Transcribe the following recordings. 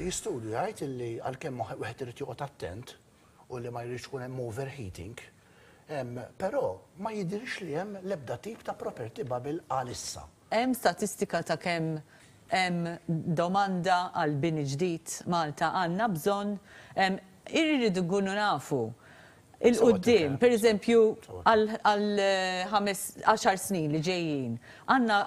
Jistudju jgħid li għalkemm wieħed irid joqgħod attent u li ma jridx ikun hemm overheating, però ma jidhirx li hemm l-ebda tip ta' property bubble għalissa. Hemm statistika ta' kemm hemm domanda għal bini ġdid Malta għandna bżonn irridu nkunu nafu il-qudiem, pereżempju għal 10 snin li ġejjin,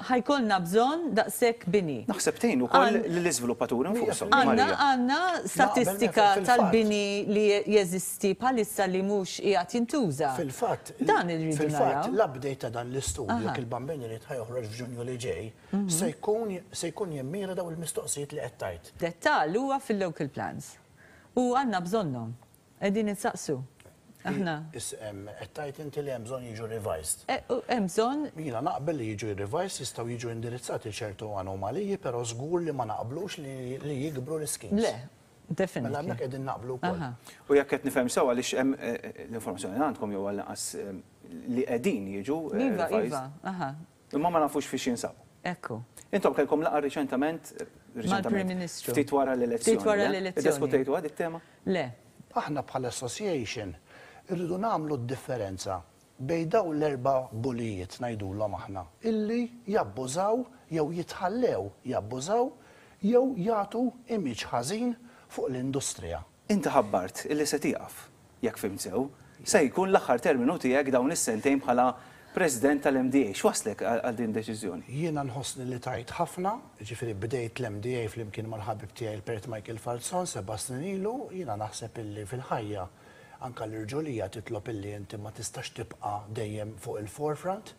ħajkollna bżonn daqshekk bini. Naħseb tgħin ukoll lill-iżviluppaturi nfushom. Għandna statistika tal-bini li jeżisti bħalissa li mhux qiegħed jintuża. Fil-fatt, dan irridu naraw. l-update ta' dan l-istudju jekk il-bambini li ħajjoħroġ f'Ġunju li ġej, se jkun jemmira daw il-mistoqsijiet li qed tgħid. Dettall huwa fil-local plans. U għandna bżonnhom. Qegħdin insaqsu. Aħna. Qed tgħid inti li hemm bżonn jiġu revised. Hemm bżonn. Jiena naqbel li jiġu revised jistgħu jiġu indirizzati ċertu anomaliji, però żgur li ma naqblux li jikbru l-schemes. Le, definitely. Mela hemmhekk qegħdin naqblu wkoll. U jekk qed nifhem sew għaliex hemm l-informazzjoni għandkom jew għall-inqas li qegħdin jiġu revised. Imma ma nafux fiex jinsabu. Ekku. Intom kellkom laqgħa riċentement mal-Prim Ministru. Ftit wara l-elezzjoni. Ftit wara l-elezzjoni. Iddiskutejtu għad it-tema? Le. Aħna bħala association irridu nagħmlu d-differenza bejn dawn l-erba' bulijiet ngħidulhom aħna illi jabbużaw jew jitħallew jabbużaw jew jagħtu image ħażin fuq l-industrija. Inti ħabbart illi se tieqaf, jekk fimt sew, se jkun l-aħħar terminu tiegħek dawn is-sentejn bħala President tal-MDA. X'waslek għal din deċiżjoni? Jiena nħossni li tajt ħafna, ġifieri bdejt l-MDA flimkien mal-ħabib tiegħi l-Pert Michael Falzon 7 snin ilu, jiena naħseb illi fil-ħajja anka l-irġulija titlob illi inti ma tistax tibqa' dejjem fuq il-forefront,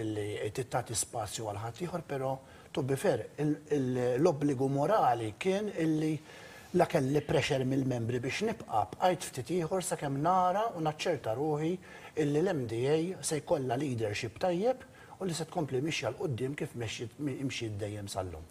illi tagħti spazju għal ħadd ieħor, però to be fair, l-obbligu morali kien illi la kelli pressure mill-membri biex nibqa' bqajt ftit ieħor sakemm nara u naċċerta ruħi illi l-MDA se jkollha leadership tajjeb u li se tkompli mixja l-qudiem kif imxiet dejjem sal-lum.